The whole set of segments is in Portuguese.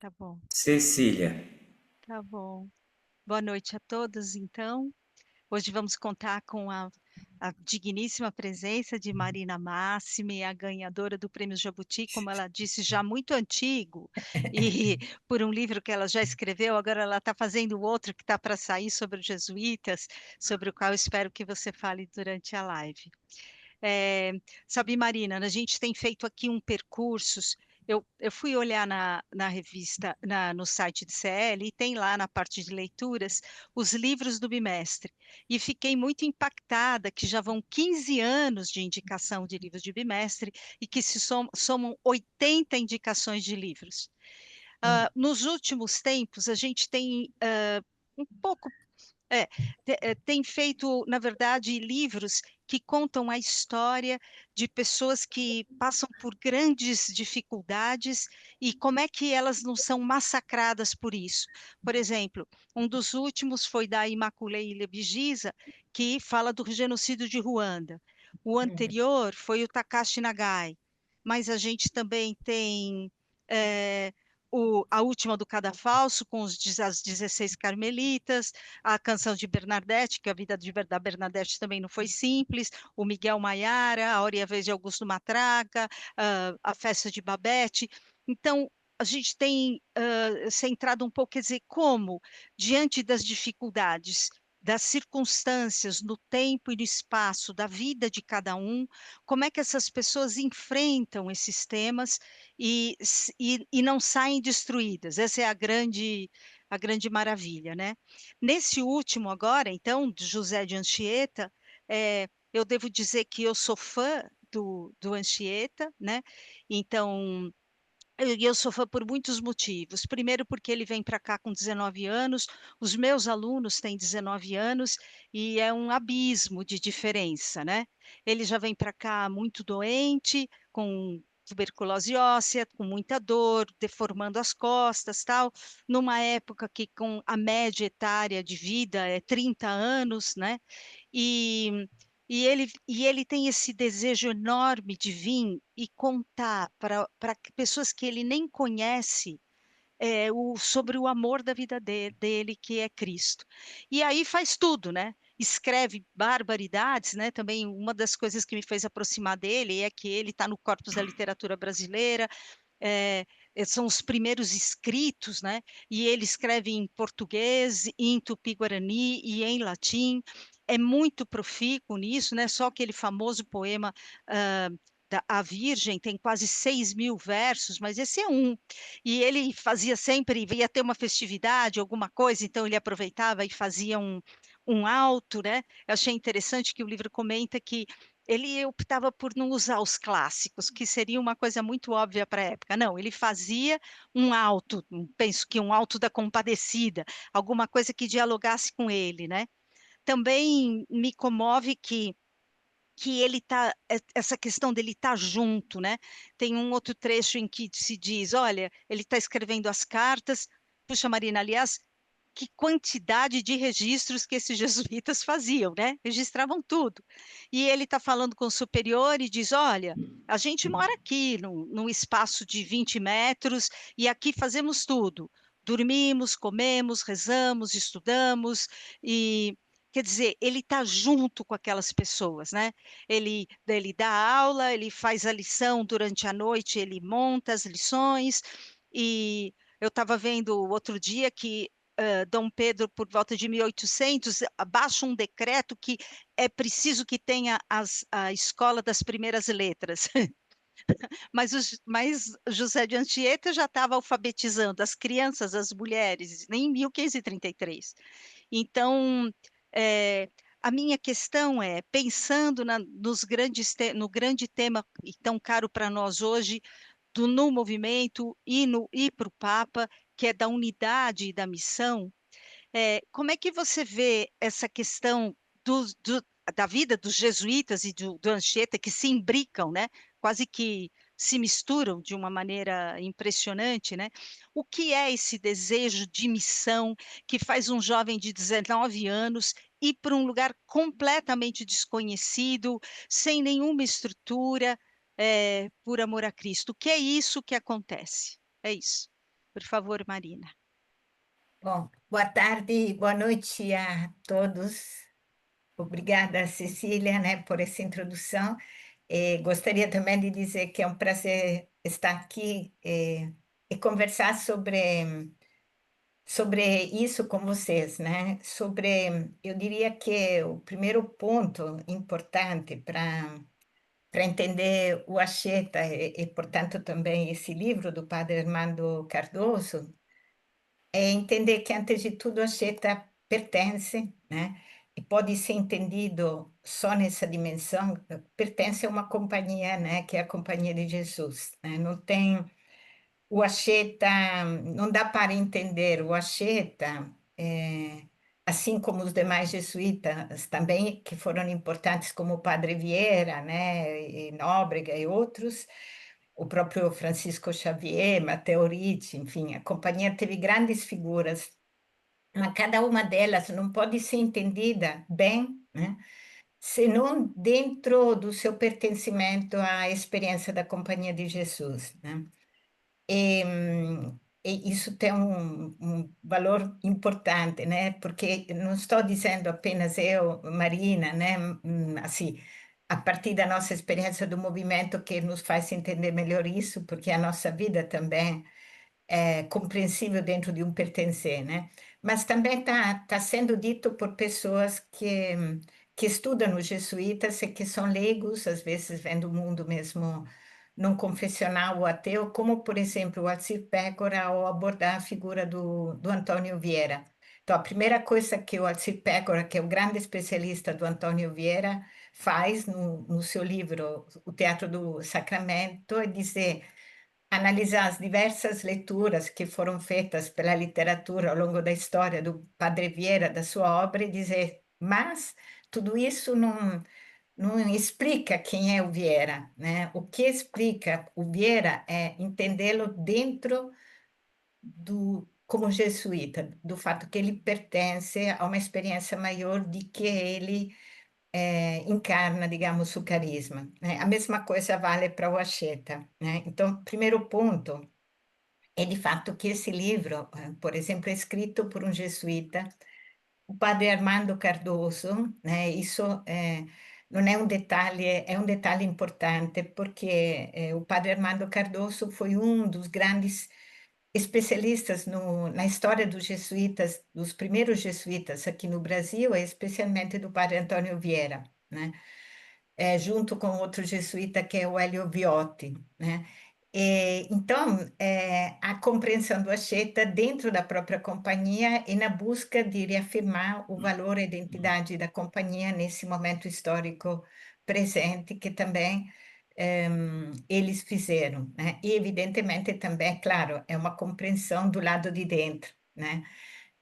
Tá bom, Cecília. tá bom. Boa noite a todos, então. Hoje vamos contar com a digníssima presença de Marina Massimi, a ganhadora do Prêmio Jabuti, como ela disse, já muito antigo, e por um livro que ela já escreveu, agora ela está fazendo outro que está para sair sobre os jesuítas, sobre o qual eu espero que você fale durante a live. É, sabe, Marina, a gente tem feito aqui um percurso. Eu fui olhar na revista, no site de CL, e tem lá na parte de leituras os livros do bimestre. E fiquei muito impactada que já vão 15 anos de indicação de livros de bimestre e que somam 80 indicações de livros. Nos últimos tempos, a gente tem um pouco é, tem feito, na verdade, livros que contam a história de pessoas que passam por grandes dificuldades e como é que elas não são massacradas por isso. Por exemplo, um dos últimos foi da Immaculée Lebigisa, que fala do genocídio de Ruanda. O anterior foi o Takashi Nagai, mas a gente também tem eh, a última do Cadafalso, com as 16 Carmelitas, a canção de Bernadette, que a vida da Bernadette também não foi simples, o Miguel Maiara, a Hora e a Vez de Augusto Matraga, a Festa de Babette. Então, a gente tem centrado um pouco, quer dizer, como, diante das dificuldades, das circunstâncias, no tempo e no espaço da vida de cada um, como é que essas pessoas enfrentam esses temas e não saem destruídas. Essa é a grande maravilha, né? Nesse último agora, então, de José de Anchieta, eu devo dizer que eu sou fã do Anchieta, né? Então, eu sou fã por muitos motivos. Primeiro, porque ele vem para cá com 19 anos, os meus alunos têm 19 anos e é um abismo de diferença, né? Ele já vem para cá muito doente, com tuberculose óssea, com muita dor, deformando as costas, tal, numa época que com a média etária de vida é 30 anos, né? E, e ele tem esse desejo enorme de vir e contar para pessoas que ele nem conhece sobre o amor da vida dele, que é Cristo. E aí faz tudo, né? Escreve barbaridades, né? Também uma das coisas que me fez aproximar dele é que ele está no corpus da literatura brasileira, é, são os primeiros escritos, né? E ele escreve em português, em tupi-guarani e em latim. É muito profícuo nisso, né? Só aquele famoso poema A Virgem tem quase 6.000 versos, mas esse é um. E ele fazia sempre, ia ter uma festividade, alguma coisa, então ele aproveitava e fazia um alto, né? Eu achei interessante que o livro comenta que ele optava por não usar os clássicos, que seria uma coisa muito óbvia para a época. Não, ele fazia um alto, penso que um alto da Compadecida, alguma coisa que dialogasse com ele, né? Também me comove que ele tá, essa questão dele estar junto, né? Tem um outro trecho em que se diz, olha, ele está escrevendo as cartas, puxa, Marina, aliás, que quantidade de registros que esses jesuítas faziam, né? Registravam tudo. E ele está falando com o superior e diz: olha, a gente mora aqui num espaço de 20 metros e aqui fazemos tudo. Dormimos, comemos, rezamos, estudamos e quer dizer, ele está junto com aquelas pessoas, né? Ele dá aula, ele faz a lição durante a noite, ele monta as lições e eu estava vendo outro dia que Dom Pedro, por volta de 1800, baixa um decreto que é preciso que tenha a escola das primeiras letras. Mas José de Anchieta já estava alfabetizando as crianças, as mulheres, em 1533. Então, é, a minha questão é, pensando no grande tema e tão caro para nós hoje, do no movimento e para o Papa, que é da unidade e da missão, como é que você vê essa questão da vida dos jesuítas e do Anchieta, que se imbricam, né? Quase que se misturam de uma maneira impressionante, né? O que é esse desejo de missão que faz um jovem de 19 anos ir para um lugar completamente desconhecido, sem nenhuma estrutura, por amor a Cristo? O que é isso que acontece? É isso. Por favor, Marina. Bom, boa tarde, boa noite a todos. Obrigada, Cecília, né, por essa introdução. Gostaria também de dizer que é um prazer estar aqui e conversar sobre isso com vocês, né? Eu diria que o primeiro ponto importante para entender o Asceta portanto, também esse livro do Padre Armando Cardoso é entender que, antes de tudo, a Xeta pertence, né? E pode ser entendido só nessa dimensão, pertence a uma companhia, né? Que é a Companhia de Jesus, né? Não tem o Asceta, não dá para entender o Asceta, assim como os demais jesuítas também, que foram importantes, como o Padre Vieira, né? E Nóbrega e outros, o próprio Francisco Xavier, Matteo Ricci, enfim, a companhia teve grandes figuras, mas cada uma delas não pode ser entendida bem, né, senão dentro do seu pertencimento à experiência da Companhia de Jesus, né? E, e isso tem um valor importante, né? Porque não estou dizendo apenas eu, Marina, né? Assim, a partir da nossa experiência do movimento que nos faz entender melhor isso, porque a nossa vida também compreensível dentro de um pertencer, né? Mas também tá sendo dito por pessoas que estudam os jesuítas e que são leigos, às vezes vêm do mundo mesmo não confessional ou ateu, como, por exemplo, o Alcir Pécora ao abordar a figura do Antônio Vieira. Então, a primeira coisa que o Alcir Pécora, que é o grande especialista do Antônio Vieira, faz no seu livro O Teatro do Sacramento é dizer, analisar as diversas leituras que foram feitas pela literatura ao longo da história do Padre Vieira, da sua obra, e dizer, mas tudo isso não explica quem é o Vieira, né? O que explica o Vieira é entendê-lo dentro como jesuíta, do fato que ele pertence a uma experiência maior de que ele encarna, digamos, o carisma, né? A mesma coisa vale para o Asceta, né? Então, primeiro ponto é de fato que esse livro, por exemplo, é escrito por um jesuíta, o padre Armando Cardoso, né? Isso não é um detalhe, é um detalhe importante, porque o padre Armando Cardoso foi um dos grandes especialistas na história dos jesuítas, dos primeiros jesuítas aqui no Brasil, e especialmente do padre Antônio Vieira, né? Junto com outro jesuíta que é o Hélio Viotti, né? Então, a compreensão do Asceta dentro da própria companhia e na busca de reafirmar o valor e a identidade da companhia nesse momento histórico presente, que também eles fizeram, né? E, evidentemente, também, claro, é uma compreensão do lado de dentro, né?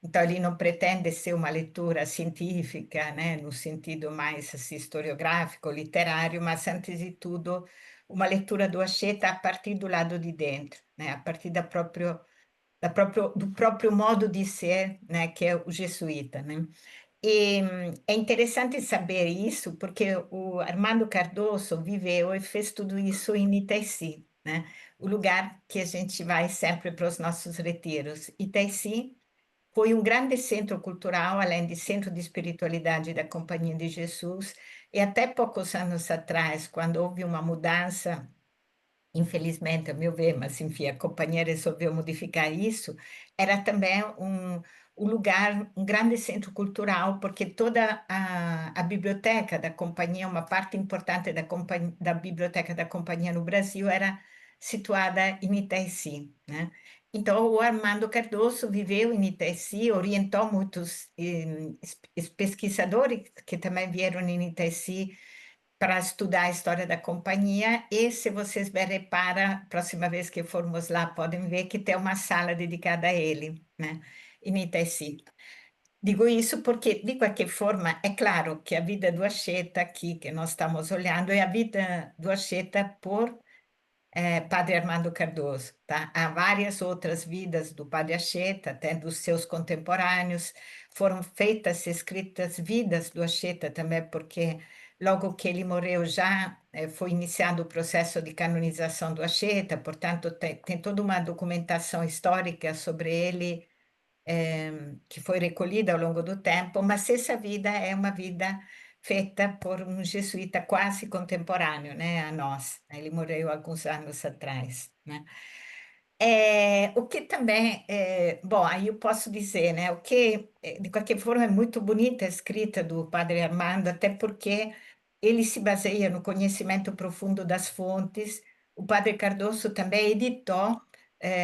Então, ele não pretende ser uma leitura científica, né, no sentido mais assim, historiográfico, literário, mas, antes de tudo, uma leitura do Asceta a partir do lado de dentro, né, a partir do próprio modo de ser, né, que é o jesuíta, né? E é interessante saber isso, porque o Armando Cardoso viveu e fez tudo isso em Itaici, né? O lugar que a gente vai sempre para os nossos retiros. Itaici foi um grande centro cultural, além de centro de espiritualidade da Companhia de Jesus, e até poucos anos atrás, quando houve uma mudança, infelizmente, a meu ver, mas enfim, a companhia resolveu modificar isso, era também um lugar, um grande centro cultural, porque toda a biblioteca da companhia, uma parte importante da biblioteca da companhia no Brasil era situada em Itaici, né? Então, o Armando Cardoso viveu em Itaici, orientou muitos pesquisadores que também vieram em Itaici para estudar a história da companhia. E, se vocês bem reparam, próxima vez que formos lá, podem ver que tem uma sala dedicada a ele, né, em Itaici. Digo isso porque, de qualquer forma, é claro que a vida do Asceta aqui, que nós estamos olhando, é a vida do Asceta por Padre Armando Cardoso, tá? Há várias outras vidas do Padre Asceta, até dos seus contemporâneos, foram feitas, escritas vidas do Asceta também, porque logo que ele morreu já foi iniciado o processo de canonização do Anchieta, portanto, tem toda uma documentação histórica sobre ele, que foi recolhida ao longo do tempo, mas essa vida é uma vida feita por um jesuíta quase contemporâneo, né, a nós. Ele morreu alguns anos atrás, né? O que também, bom, aí eu posso dizer, né, o que, de qualquer forma, é muito bonita a escrita do Padre Armando, até porque ele se baseia no conhecimento profundo das fontes. O Padre Cardoso também editou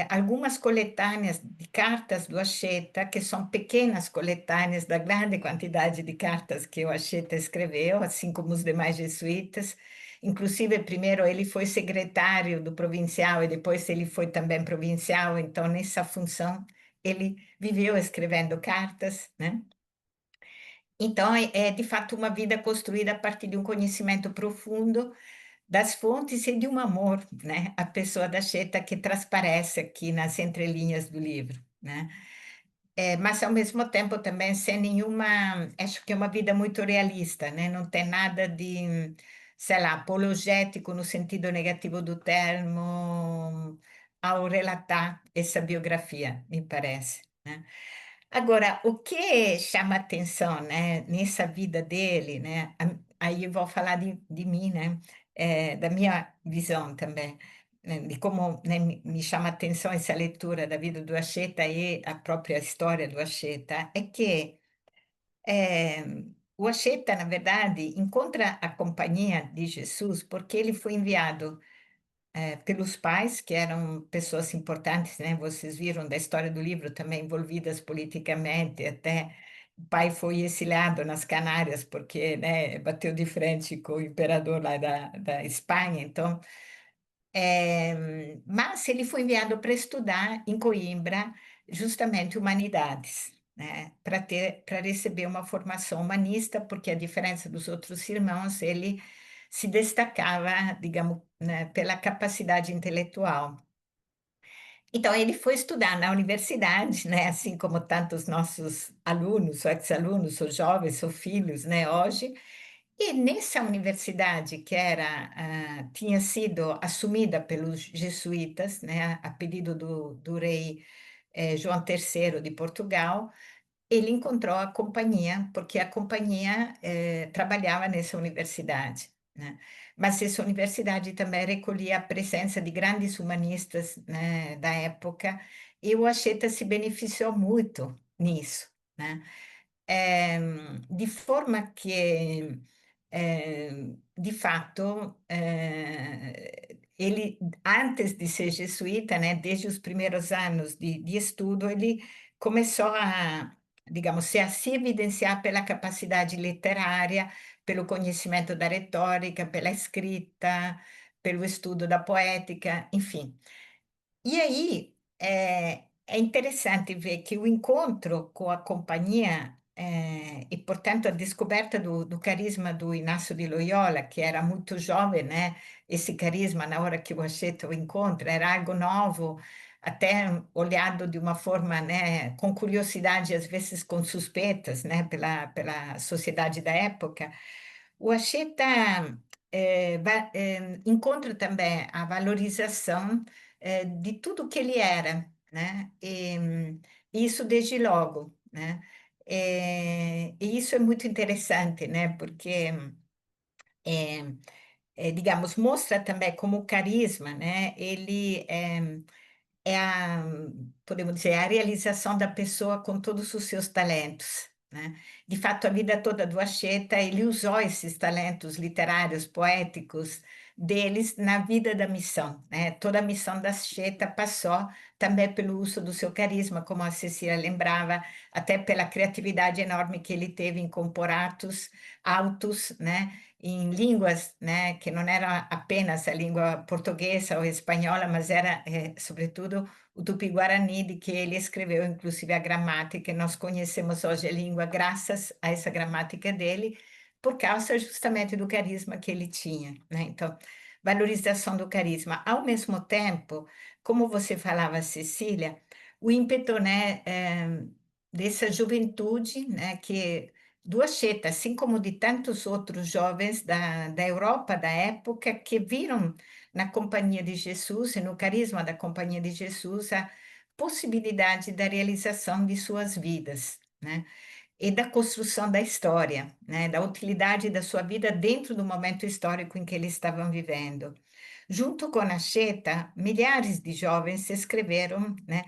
algumas coletâneas de cartas do Anchieta, que são pequenas coletâneas da grande quantidade de cartas que o Anchieta escreveu, assim como os demais jesuítas. Inclusive, primeiro ele foi secretário do provincial e depois ele foi também provincial, então nessa função ele viveu escrevendo cartas, né? Então é de fato uma vida construída a partir de um conhecimento profundo das fontes e de um amor, né? A pessoa da Cheta que transparece aqui nas entrelinhas do livro, né? Mas ao mesmo tempo também sem nenhuma, acho que é uma vida muito realista, né? Não tem nada de, sei lá, apologético no sentido negativo do termo, ao relatar essa biografia, me parece, né? Agora, o que chama atenção, né, nessa vida dele, né? Aí eu vou falar de mim, né? Da minha visão também, né, de como, né, me chama atenção essa leitura da vida do Anchieta e a própria história do Anchieta, é que é, o Anchieta, na verdade, encontra a companhia de Jesus porque ele foi enviado pelos pais, que eram pessoas importantes, né? Vocês viram da história do livro também envolvidas politicamente, até o pai foi exilado nas Canárias porque, né, bateu de frente com o imperador lá da Espanha, então mas ele foi enviado para estudar em Coimbra, justamente humanidades, né? Para receber uma formação humanista, porque a diferença dos outros irmãos, ele se destacava, digamos, né, pela capacidade intelectual. Então, ele foi estudar na universidade, né, assim como tantos nossos alunos, ou ex-alunos, ou jovens, ou filhos, né, hoje, e nessa universidade, que era, tinha sido assumida pelos jesuítas, né, a pedido do rei João III de Portugal, ele encontrou a companhia, porque a companhia trabalhava nessa universidade, né? Mas essa universidade também recolhia a presença de grandes humanistas, né, da época, e o Anchieta se beneficiou muito nisso, né? De forma que de fato, ele, antes de ser jesuíta, né, desde os primeiros anos de estudo, ele começou a, digamos, a se evidenciar pela capacidade literária, pelo conhecimento da retórica, pela escrita, pelo estudo da poética, enfim. E aí é interessante ver que o encontro com a companhia e, portanto, a descoberta do carisma do Inácio de Loyola, que era muito jovem, né? Esse carisma, na hora que o Anchieta o encontra, era algo novo, até olhado de uma forma, né, com curiosidade, às vezes com suspeitas, né, pela sociedade da época. O Anchieta encontra também a valorização de tudo que ele era, né? Isso desde logo, né? E isso é muito interessante, né? Porque, é, digamos, mostra também como o carisma, né? Ele é a, podemos dizer, a realização da pessoa com todos os seus talentos, né? De fato, a vida toda do Anchieta, ele usou esses talentos literários, poéticos deles na vida da missão, né? Toda a missão da Anchieta passou também pelo uso do seu carisma, como a Cecília lembrava, até pela criatividade enorme que ele teve em compor atos altos, né? Em línguas, né, que não era apenas a língua portuguesa ou espanhola, mas era, sobretudo, o tupi-guarani, de que ele escreveu, inclusive, a gramática, e nós conhecemos hoje a língua graças a essa gramática dele, por causa justamente do carisma que ele tinha, né? Então, valorização do carisma. Ao mesmo tempo, como você falava, Cecília, o ímpeto, né, dessa juventude, né, que do Acheta, assim como de tantos outros jovens da Europa da época que viram na Companhia de Jesus e no carisma da Companhia de Jesus a possibilidade da realização de suas vidas, né? E da construção da história, né? Da utilidade da sua vida dentro do momento histórico em que eles estavam vivendo. Junto com a Cheta, milhares de jovens se inscreveram, né?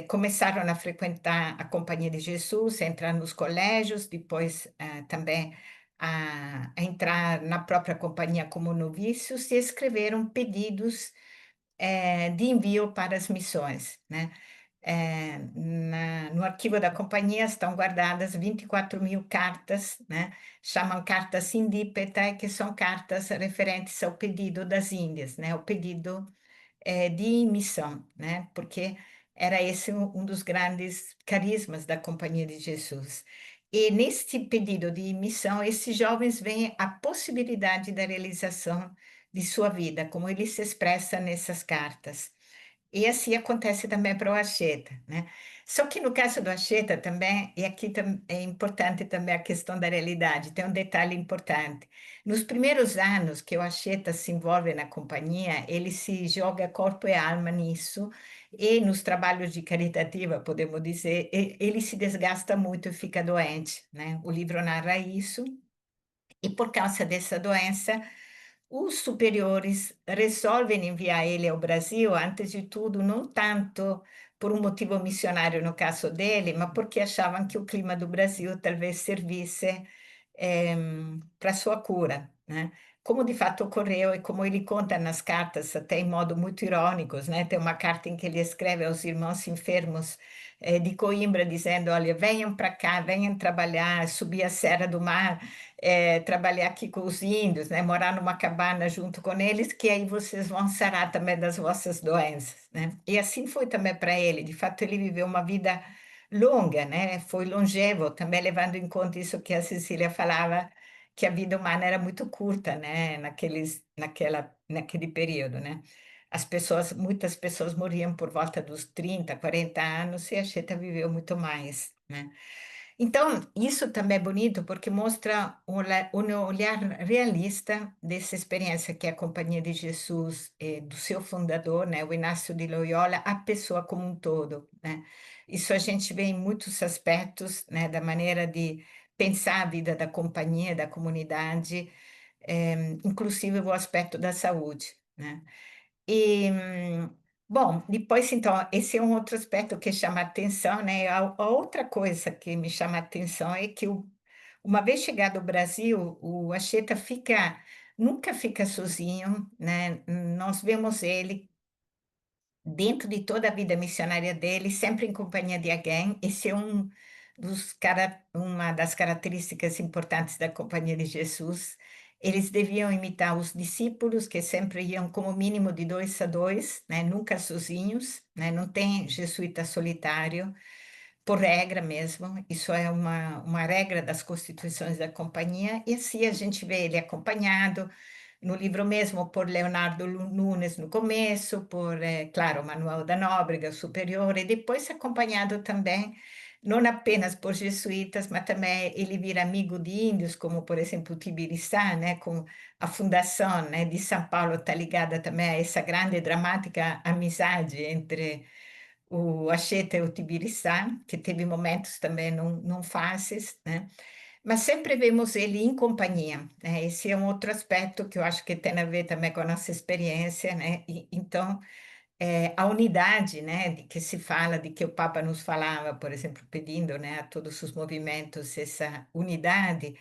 Começaram a frequentar a Companhia de Jesus, a entrar nos colégios, depois também a entrar na própria companhia como novícios e escreveram pedidos de envio para as missões, né? No arquivo da companhia estão guardadas 24.000 cartas, né? Chamam cartas indípeta, que são cartas referentes ao pedido das Índias, né? O pedido de missão, né? Porque era esse um dos grandes carismas da Companhia de Jesus. E neste pedido de missão, esses jovens veem a possibilidade da realização de sua vida, como ele se expressa nessas cartas. E assim acontece também para o Acheta, né? Só que no caso do Acheta também, e aqui é importante também a questão da realidade, tem um detalhe importante. Nos primeiros anos que o Acheta se envolve na companhia, ele se joga corpo e alma nisso, e nos trabalhos de caritativa, podemos dizer, ele se desgasta muito e fica doente, né? O livro narra isso, e por causa dessa doença, os superiores resolvem enviar ele ao Brasil, antes de tudo, não tanto por um motivo missionário no caso dele, mas porque achavam que o clima do Brasil talvez servisse para sua cura, né? Como de fato ocorreu e como ele conta nas cartas, até em modo muito irônicos, né? Tem uma carta em que ele escreve aos irmãos enfermos de Coimbra, dizendo: olha, venham para cá, venham trabalhar, subir a Serra do Mar, trabalhar aqui com os índios, né? Morar numa cabana junto com eles, que aí vocês vão sarar também das vossas doenças, né? E assim foi também para ele. De fato, ele viveu uma vida longa, né? Foi longevo, também levando em conta isso que a Cecília falava, que a vida humana era muito curta, né? Naquele período, né? Muitas pessoas morriam por volta dos 30, 40 anos e a Cheta viveu muito mais, né? Então, isso também é bonito porque mostra um olhar realista dessa experiência que é a Companhia de Jesus, do seu fundador, né, o Inácio de Loyola, a pessoa como um todo, né? Isso a gente vê em muitos aspectos, né, da maneira de pensar a vida da companhia, da comunidade, inclusive o aspecto da saúde, né? E, bom, depois, então, esse é um outro aspecto que chama atenção, né? A outra coisa que me chama atenção é que, uma vez chegado ao Brasil, o Acheta nunca fica sozinho, né? Nós vemos ele dentro de toda a vida missionária dele, sempre em companhia de alguém. Esse é uma das características importantes da Companhia de Jesus. Eles deviam imitar os discípulos, que sempre iam como mínimo de 2 a 2, né? Nunca sozinhos, né? Não tem jesuíta solitário, por regra mesmo. Isso é uma regra das constituições da companhia, e assim a gente vê ele acompanhado no livro mesmo por Leonardo Nunes no começo, por, claro, Manuel da Nóbrega, superior, e depois acompanhado também, não apenas por jesuítas, mas também ele vira amigo de índios, como, por exemplo, o Tibiriçá, né, com a fundação, né, de São Paulo está ligada também a essa grande e dramática amizade entre o Acheta e o Tibiriçá, que teve momentos também não fáceis, né? Mas sempre vemos ele em companhia, né? Esse é um outro aspecto que eu acho que tem a ver também com a nossa experiência, né? Então, a unidade, né, de que se fala, de que o Papa nos falava, por exemplo, pedindo, né, a todos os movimentos essa unidade,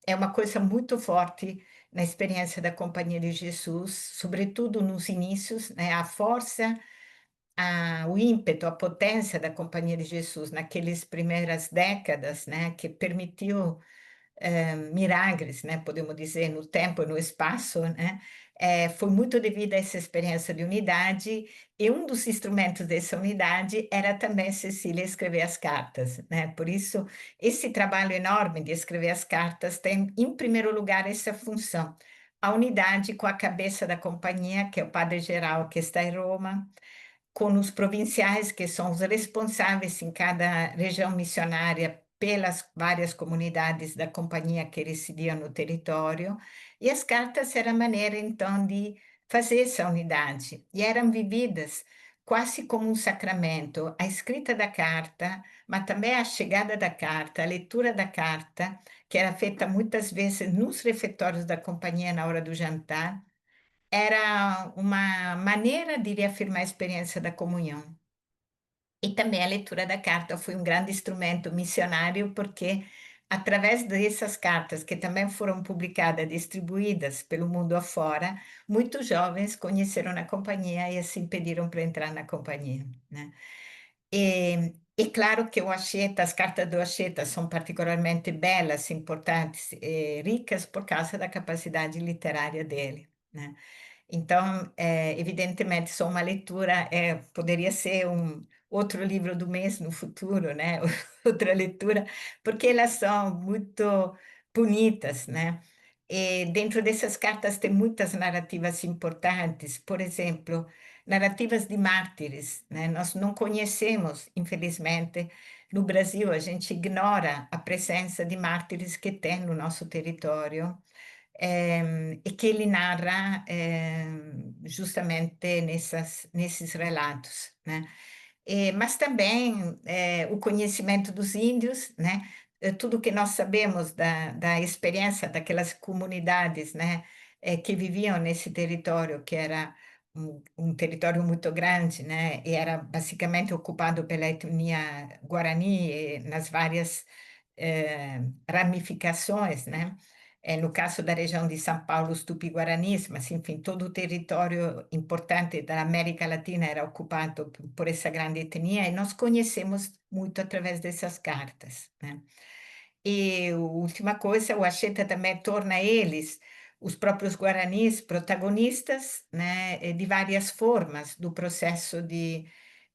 é uma coisa muito forte na experiência da Companhia de Jesus, sobretudo nos inícios, né? A força, o ímpeto, a potência da Companhia de Jesus naquelas primeiras décadas, né, que permitiu milagres, né, podemos dizer, no tempo e no espaço, né, foi muito devido a essa experiência de unidade, e um dos instrumentos dessa unidade era também Cecília escrever as cartas, né, por isso esse trabalho enorme de escrever as cartas tem, em primeiro lugar, essa função, a unidade com a cabeça da companhia, que é o padre geral que está em Roma, com os provinciais, que são os responsáveis em cada região missionária pelas várias comunidades da companhia que residiam no território, e as cartas eram a maneira, então, de fazer essa unidade, e eram vividas quase como um sacramento, a escrita da carta, mas também a chegada da carta, a leitura da carta, que era feita muitas vezes nos refeitórios da companhia na hora do jantar, era uma maneira de reafirmar a experiência da comunhão. E também a leitura da carta foi um grande instrumento missionário, porque através dessas cartas, que também foram publicadas, distribuídas pelo mundo afora, muitos jovens conheceram a companhia e assim pediram para entrar na companhia, né? E claro que o Anchieta, as cartas do Anchieta são particularmente belas, importantes e ricas por causa da capacidade literária dele, né? Então, evidentemente, só uma leitura poderia ser um outro livro do mês no futuro, né? Outra leitura, porque elas são muito bonitas, né? E dentro dessas cartas tem muitas narrativas importantes, por exemplo, narrativas de mártires, né? Nós não conhecemos, infelizmente, no Brasil, a gente ignora a presença de mártires que tem no nosso território e que ele narra justamente nesses relatos, né? Mas também o conhecimento dos índios, né? Tudo que nós sabemos da experiência daquelas comunidades, né? Que viviam nesse território, que era um território muito grande, né? E era basicamente ocupado pela etnia Guarani, nas várias ramificações, né? No caso da região de São Paulo, os Tupi-Guaranis, mas enfim, todo o território importante da América Latina era ocupado por essa grande etnia e nós conhecemos muito através dessas cartas, né? E a última coisa, o Acheta também torna eles, os próprios guaranis, protagonistas, né, de várias formas do processo de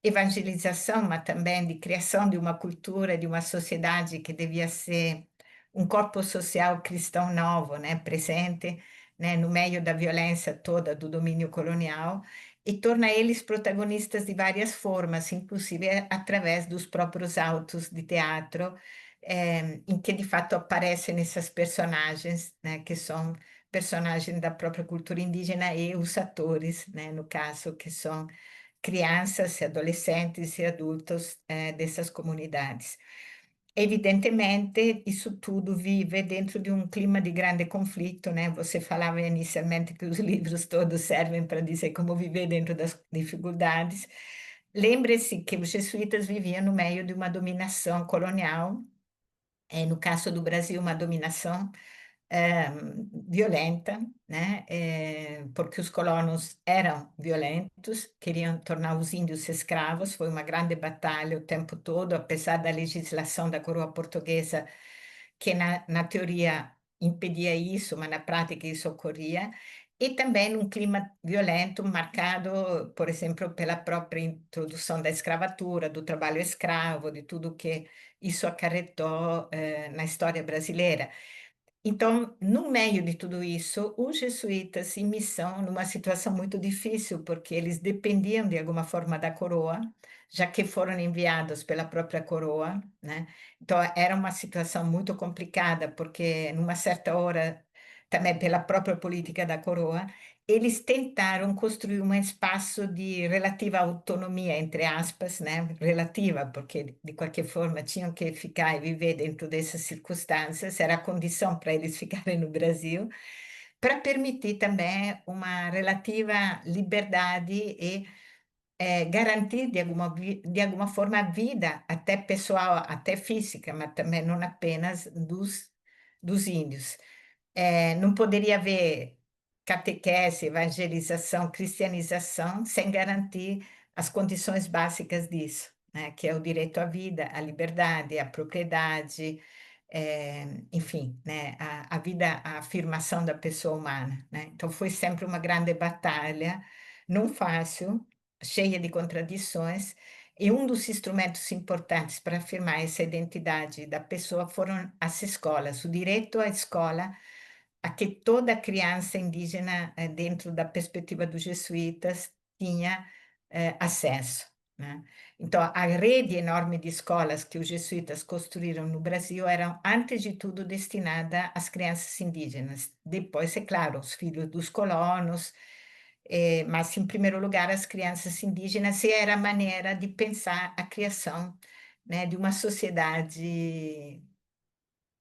evangelização, mas também de criação de uma cultura, de uma sociedade que devia ser um corpo social cristão novo, né, presente, né, no meio da violência toda do domínio colonial, e torna eles protagonistas de várias formas, inclusive através dos próprios autos de teatro em que de fato aparecem essas personagens, né, que são personagens da própria cultura indígena e os atores, né, no caso, que são crianças, adolescentes e adultos dessas comunidades. Evidentemente, isso tudo vive dentro de um clima de grande conflito, né? Você falava inicialmente que os livros todos servem para dizer como viver dentro das dificuldades. Lembre-se que os jesuítas viviam no meio de uma dominação colonial, no caso do Brasil, uma dominação violenta, né? Porque os colonos eram violentos, queriam tornar os índios escravos, foi uma grande batalha o tempo todo, apesar da legislação da coroa portuguesa, que na teoria impedia isso, mas na prática isso ocorria, e também num clima violento marcado, por exemplo, pela própria introdução da escravatura, do trabalho escravo, de tudo que isso acarretou na história brasileira. Então, no meio de tudo isso, os jesuítas em missão, numa situação muito difícil, porque eles dependiam de alguma forma da coroa, já que foram enviados pela própria coroa, né? Então, era uma situação muito complicada, porque numa certa hora, também pela própria política da coroa, eles tentaram construir um espaço de relativa autonomia, entre aspas, né? Relativa, porque de qualquer forma tinham que ficar e viver dentro dessas circunstâncias, era a condição para eles ficarem no Brasil, para permitir também uma relativa liberdade e garantir de alguma forma a vida, até pessoal, até física, mas também não apenas dos índios. Não poderia haver catequese, evangelização, cristianização sem garantir as condições básicas disso, né? Que é o direito à vida, à liberdade, à propriedade, enfim, né? A vida, a afirmação da pessoa humana, né? Então foi sempre uma grande batalha, não fácil, cheia de contradições, e um dos instrumentos importantes para afirmar essa identidade da pessoa foram as escolas, o direito à escola a que toda criança indígena, dentro da perspectiva dos jesuítas, tinha acesso, né? Então, a rede enorme de escolas que os jesuítas construíram no Brasil eram, antes de tudo, destinada às crianças indígenas. Depois, é claro, os filhos dos colonos, mas, em primeiro lugar, as crianças indígenas, e era a maneira de pensar a criação, né, de uma sociedade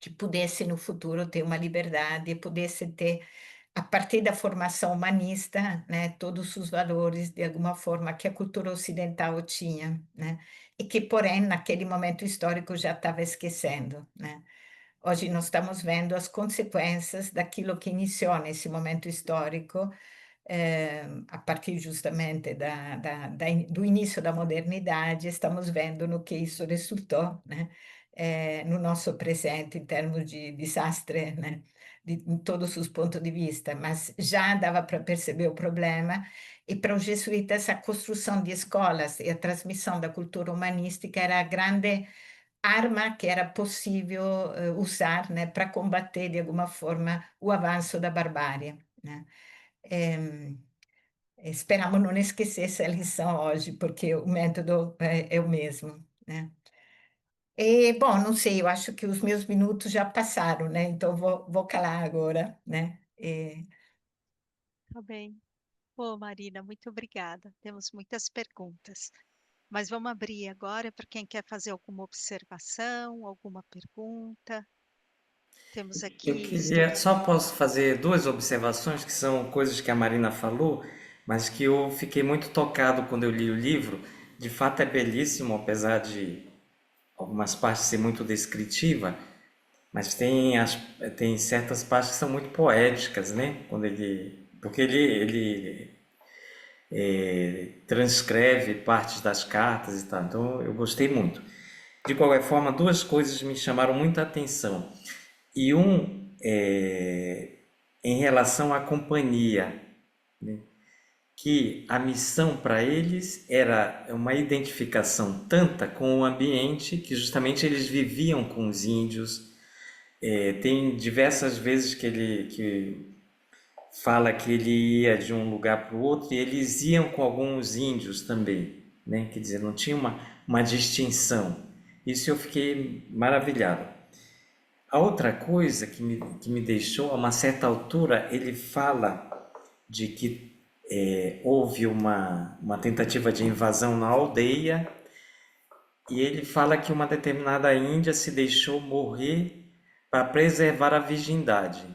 que pudesse, no futuro, ter uma liberdade, pudesse ter a partir da formação humanista, né, todos os valores, de alguma forma, que a cultura ocidental tinha, né, e que, porém, naquele momento histórico já estava esquecendo, né. Hoje nós estamos vendo as consequências daquilo que iniciou nesse momento histórico, a partir justamente do início da modernidade, estamos vendo no que isso resultou, né, no nosso presente, em termos de desastre, né, em todos os pontos de vista, mas já dava para perceber o problema, e para os jesuítas a construção de escolas e a transmissão da cultura humanística era a grande arma que era possível usar, né, para combater de alguma forma o avanço da barbárie, né. Ehm, Esperamos não esquecer essa lição hoje, porque o método é o mesmo, né. E, bom, não sei, eu acho que os meus minutos já passaram, né, então vou calar agora, né. Tá bem. Pô, Marina, muito obrigada. Temos muitas perguntas, mas vamos abrir agora para quem quer fazer alguma observação, alguma pergunta. Temos Eu aqui queria, estudos. só posso fazer duas observações que são coisas que a Marina falou, mas que eu fiquei muito tocado quando eu li o livro. De fato é belíssimo, apesar de algumas partes ser muito descritiva, mas tem certas partes que são muito poéticas, né? Porque ele transcreve partes das cartas e tal. Então eu gostei muito. De qualquer forma, duas coisas me chamaram muita atenção. E em relação à companhia, né? Que a missão para eles era uma identificação tanta com o ambiente que justamente eles viviam com os índios. Tem diversas vezes que fala que ele ia de um lugar para o outro e eles iam com alguns índios também, né? Quer dizer, não tinha uma distinção. Isso eu fiquei maravilhado. A outra coisa que me deixou, a uma certa altura, ele fala de que houve uma tentativa de invasão na aldeia e ele fala que uma determinada índia se deixou morrer para preservar a virgindade.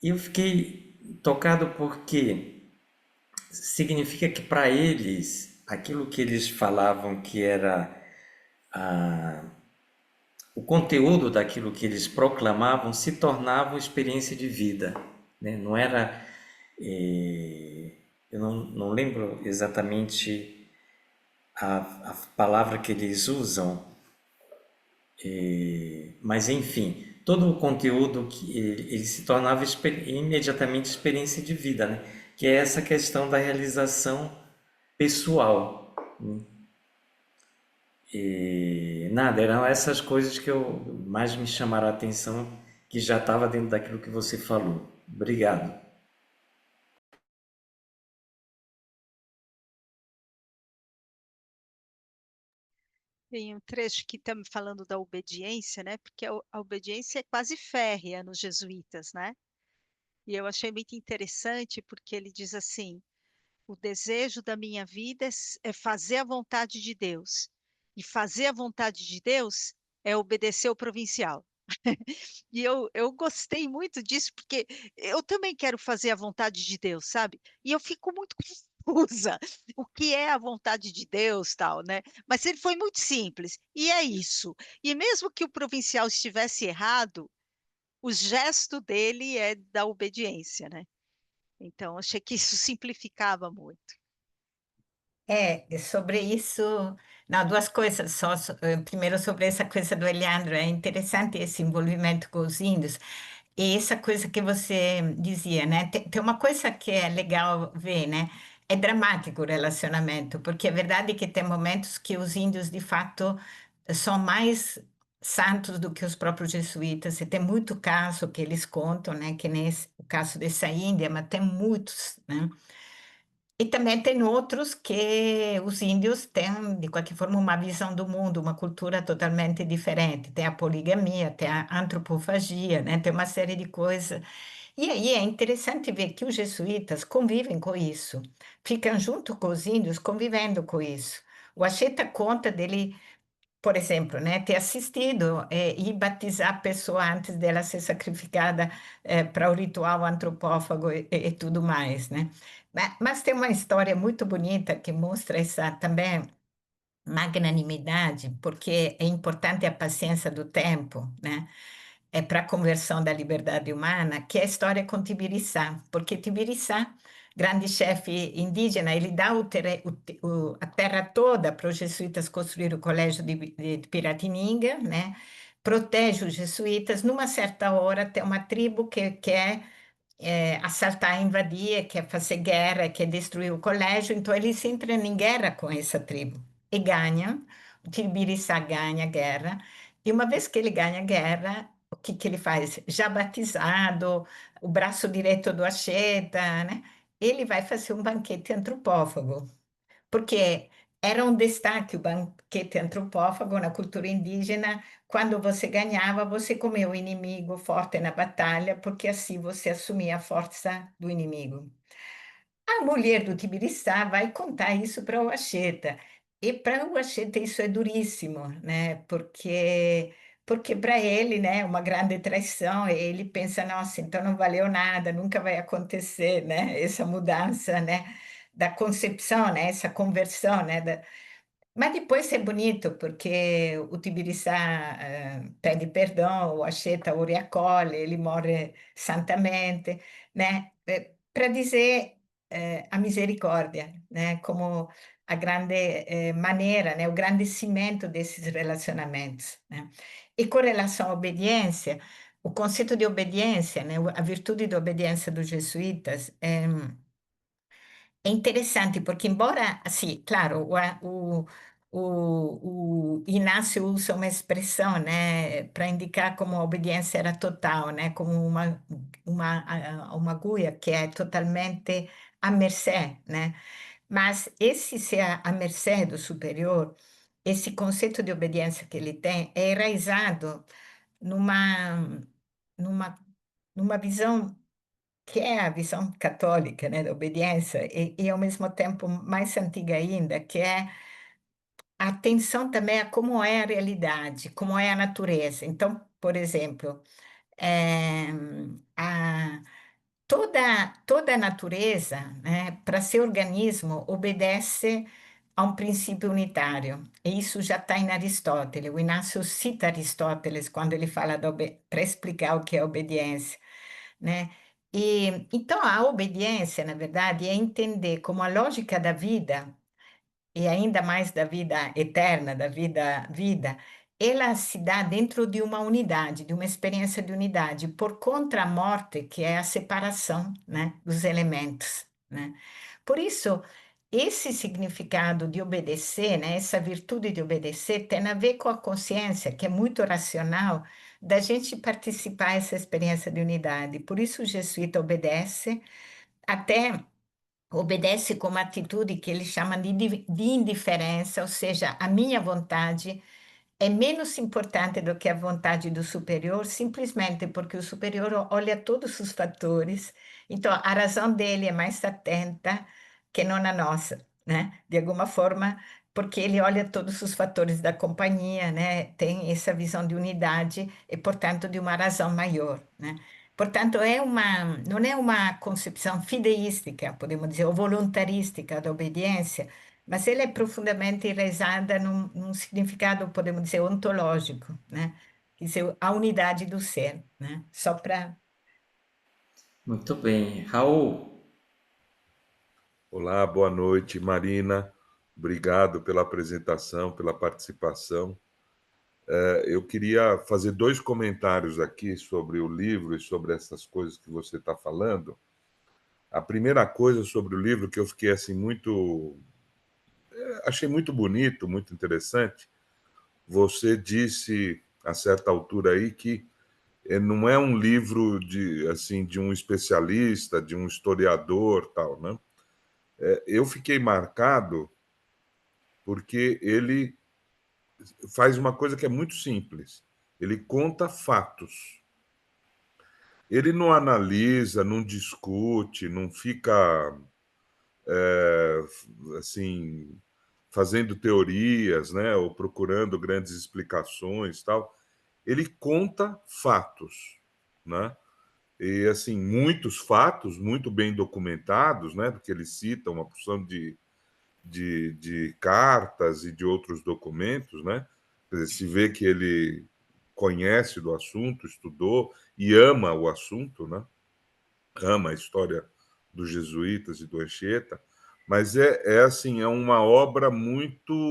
E eu fiquei tocado porque significa que para eles, aquilo que eles falavam que era o conteúdo daquilo que eles proclamavam se tornava experiência de vida, né? Não era, eu não lembro exatamente a palavra que eles usam, mas enfim, todo o conteúdo que ele se tornava imediatamente experiência de vida, né? Que é essa questão da realização pessoal, né? E nada, eram essas coisas que eu mais me chamaram a atenção, que já estava dentro daquilo que você falou. Obrigado. Tem um trecho que está me falando da obediência, né? Porque a obediência é quase férrea nos jesuítas, né? E eu achei muito interessante porque ele diz assim: o desejo da minha vida é fazer a vontade de Deus. E fazer a vontade de Deus é obedecer o provincial. E eu gostei muito disso, porque eu também quero fazer a vontade de Deus, sabe? E eu fico muito confusa. O que é a vontade de Deus, tal, né? Mas ele foi muito simples. E é isso. E mesmo que o provincial estivesse errado, o gesto dele é da obediência, né? Então, achei que isso simplificava muito. Sobre isso, não, duas coisas só. Primeiro, sobre essa coisa do Eliandro, é interessante esse envolvimento com os índios. E essa coisa que você dizia, né? Tem uma coisa que é legal ver, né? É dramático o relacionamento, porque é verdade que tem momentos que os índios, de fato, são mais santos do que os próprios jesuítas. E tem muito caso que eles contam, né? Que nem o caso dessa Índia, mas tem muitos, né? E também tem outros que os índios têm, de qualquer forma, uma visão do mundo, uma cultura totalmente diferente. Tem a poligamia, tem a antropofagia, né? Tem uma série de coisas. E aí é interessante ver que os jesuítas convivem com isso, ficam junto com os índios, convivendo com isso. O Acheta conta dele, por exemplo, né, ter assistido e batizar a pessoa antes dela ser sacrificada para o ritual antropófago e tudo mais, né? Mas tem uma história muito bonita que mostra essa também magnanimidade, porque é importante a paciência do tempo, né? É para a conversão da liberdade humana, que é a história com Tibiriçá, porque Tibiriçá, grande chefe indígena, ele dá a terra toda para os jesuítas construir o colégio de Piratininga, né? Protege os jesuítas. Numa certa hora, tem uma tribo que quer assaltar, invadir, quer fazer guerra, quer destruir o colégio, então eles entram em guerra com essa tribo e ganham. O Tibiriçá ganha a guerra, e uma vez que ele ganha a guerra, o que que ele faz? Já batizado, o braço direito do Acheta, né? Ele vai fazer um banquete antropófago, porque era um destaque o banquete antropófago na cultura indígena. Quando você ganhava, você comia o inimigo forte na batalha, porque assim você assumia a força do inimigo. A mulher do Tibiriçá vai contar isso para o Acheta. E para o Acheta isso é duríssimo, né? Porque para ele, né, é uma grande traição. E ele pensa, nossa, então não valeu nada, nunca vai acontecer, né? Essa mudança, né? Da concepção, né? Essa conversão, né? Mas depois é bonito, porque o Tibiriçá pede perdão, o Acheta o reacolhe, ele morre santamente, né? Para dizer a misericórdia, né? Como a grande maneira, né? O grande cimento desses relacionamentos, né? E com relação à obediência, o conceito de obediência, né? A virtude da obediência dos jesuítas é interessante, porque embora, assim, claro, o Inácio usa uma expressão, né, para indicar como a obediência era total, né, como uma agulha que é totalmente à mercê, né, mas esse ser à mercê do superior, esse conceito de obediência que ele tem é enraizado numa, numa, numa visão que é a visão católica, né, da obediência, e ao mesmo tempo mais antiga ainda, que é a atenção também a como é a realidade, como é a natureza. Então, por exemplo, eh, a, toda a natureza, né, para ser organismo, obedece a um princípio unitário. E isso já está em Aristóteles. O Inácio cita Aristóteles quando ele fala para explicar o que é obediência, né? E então a obediência, na verdade, é entender como a lógica da vida, e ainda mais da vida eterna, da vida, ela se dá dentro de uma unidade, de uma experiência de unidade, por contra a morte, que é a separação, né, dos elementos, né? Por isso, esse significado de obedecer, né, essa virtude de obedecer, tem a ver com a consciência, que é muito racional, da gente participar dessa experiência de unidade. Por isso, o jesuíta obedece, até obedece com uma atitude que ele chama de indiferença, ou seja, a minha vontade é menos importante do que a vontade do superior, simplesmente porque o superior olha todos os fatores, então a razão dele é mais atenta que não a nossa, né? De alguma forma, porque ele olha todos os fatores da companhia, né? Tem essa visão de unidade e, portanto, de uma razão maior, né? Portanto, não é uma concepção fideística, podemos dizer, ou voluntarística da obediência, mas ela é profundamente enraizada num significado, podemos dizer, ontológico, né? Quer dizer, a unidade do ser, né? Só para... Muito bem. Raul, Olá, boa noite, Marina. Obrigado pela apresentação, pela participação. Eu queria fazer dois comentários aqui sobre o livro e sobre essas coisas que você está falando. A primeira coisa sobre o livro que eu fiquei assim achei muito bonito, muito interessante. Você disse a certa altura aí que não é um livro de um especialista, de um historiador, tal, né? Eu fiquei marcado porque ele faz uma coisa que é muito simples. Ele conta fatos. Ele não analisa, não discute, não fica assim fazendo teorias, né, ou procurando grandes explicações, tal. Ele conta fatos, né? E assim muitos fatos muito bem documentados, né? Porque ele cita uma porção de cartas e de outros documentos, né? Quer dizer, se vê que ele conhece do assunto, estudou e ama o assunto, né? Ama a história dos jesuítas e do Anchieta, mas é assim, é uma obra muito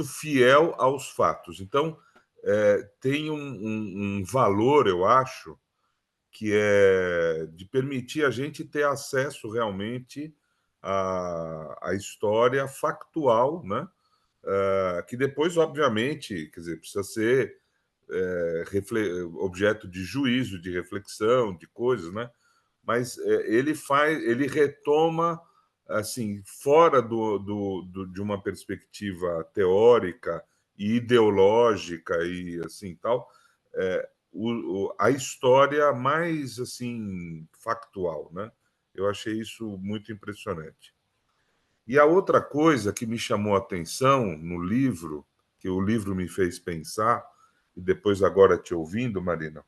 fiel aos fatos. Então, tem um valor, eu acho, que é de permitir a gente ter acesso realmente à história factual, né? Que depois, obviamente, quer dizer, precisa ser objeto de juízo, de reflexão, de coisas, né? Mas ele retoma assim fora de uma perspectiva teórica e ideológica e assim tal, a história mais assim factual, né? Eu achei isso muito impressionante. E a outra coisa que me chamou a atenção no livro, que o livro me fez pensar, e depois agora te ouvindo, Marina,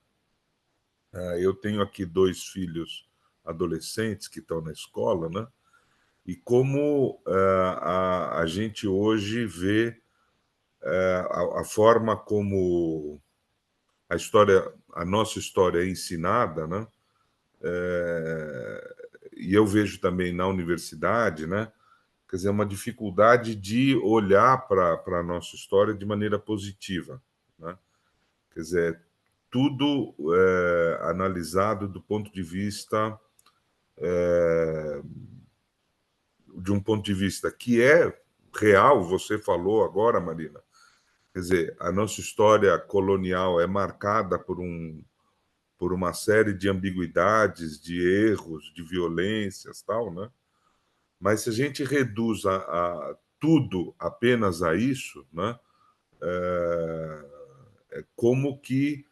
eu tenho aqui dois filhos adolescentes que estão na escola, né? E como a gente hoje vê a forma como a nossa história é ensinada, né? E eu vejo também na universidade, né? Quer dizer, uma dificuldade de olhar para a nossa história de maneira positiva, né? Quer dizer, tudo analisado do ponto de vista de um ponto de vista que é real, você falou agora, Marina. Quer dizer, a nossa história colonial é marcada por uma série de ambiguidades, de erros, de violências, tal, né? Mas se a gente reduz tudo apenas a isso, né? Como que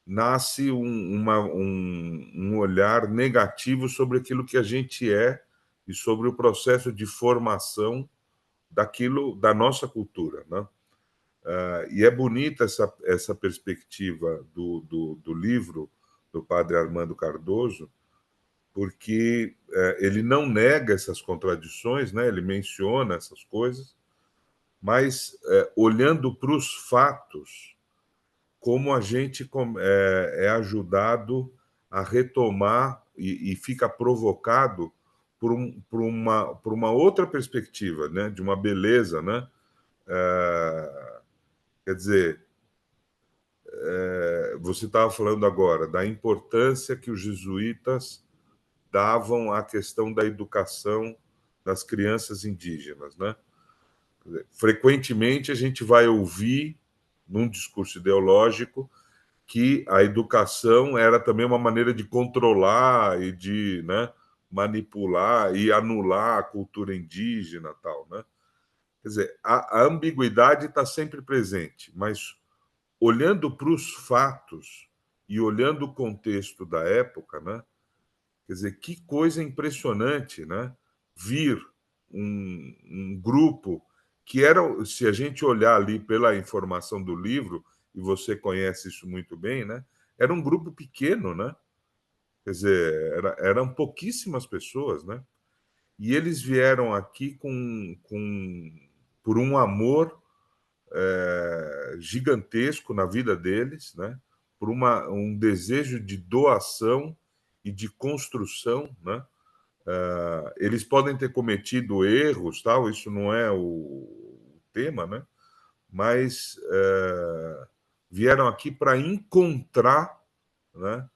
nasce um olhar negativo sobre aquilo que a gente é e sobre o processo de formação daquilo, da nossa cultura, né? E é bonita essa perspectiva do livro do padre Armando Cardoso, porque ele não nega essas contradições, né? Ele menciona essas coisas, mas olhando para os fatos, como a gente é ajudado a retomar e fica provocado por uma outra perspectiva, né? De uma beleza, né? Quer dizer, você estava falando agora da importância que os jesuítas davam à questão da educação das crianças indígenas, né? Frequentemente a gente vai ouvir num discurso ideológico que a educação era também uma maneira de controlar e de, né, manipular e anular a cultura indígena, tal, né? Quer dizer, a ambiguidade está sempre presente, mas olhando para os fatos e olhando o contexto da época, né? Quer dizer, que coisa impressionante, né? Vir um grupo que era, se a gente olhar ali pela informação do livro, e você conhece isso muito bem, né? Era um grupo pequeno, né? Quer dizer, eram pouquíssimas pessoas, né? E eles vieram aqui por um amor gigantesco na vida deles, né? Por um desejo de doação e de construção, né? Eles podem ter cometido erros, tal, isso não é o tema, né? Mas vieram aqui para encontrar, né?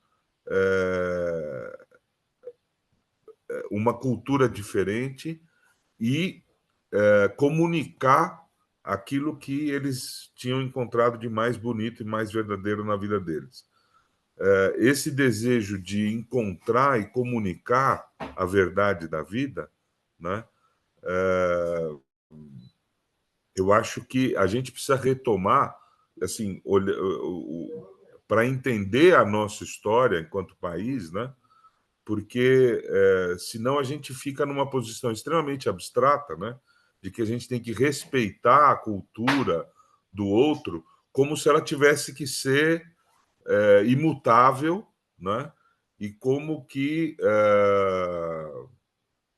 Uma cultura diferente e comunicar aquilo que eles tinham encontrado de mais bonito e mais verdadeiro na vida deles. esse desejo de encontrar e comunicar a verdade da vida, né? Eu acho que a gente precisa retomar, assim, para entender a nossa história enquanto país, né? Porque senão a gente fica numa posição extremamente abstrata, né? De que a gente tem que respeitar a cultura do outro como se ela tivesse que ser imutável, né? E como que,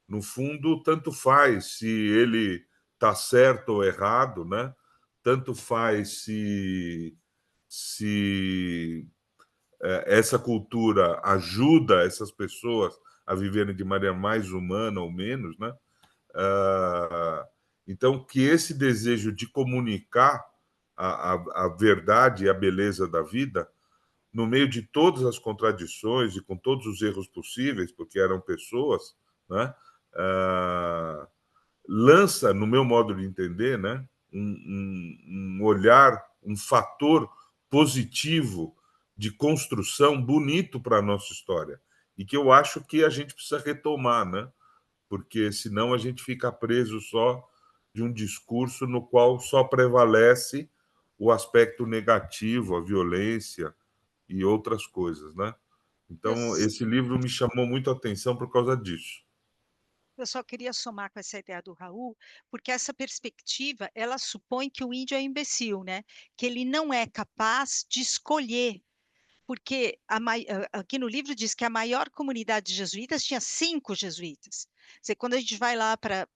no fundo, tanto faz se ele está certo ou errado, né? Tanto faz se essa cultura ajuda essas pessoas a viverem de maneira mais humana ou menos, né? Então, que esse desejo de comunicar a verdade e a beleza da vida, no meio de todas as contradições e com todos os erros possíveis, porque eram pessoas, né? Lança, no meu modo de entender, né? Um olhar, um fator positivo de construção bonito para a nossa história. E que eu acho que a gente precisa retomar, né? Porque senão a gente fica preso só de um discurso no qual só prevalece o aspecto negativo, a violência e outras coisas, né? Eu, Então, s- esse livro me chamou muito a atenção por causa disso. eu só queria somar com essa ideia do Raul, porque essa perspectiva, ela supõe que o índio é imbecil, né? Que ele não é capaz de escolher, porque aqui no livro diz que a maior comunidade de jesuítas tinha 5 jesuítas. Quer dizer, quando a gente vai lá para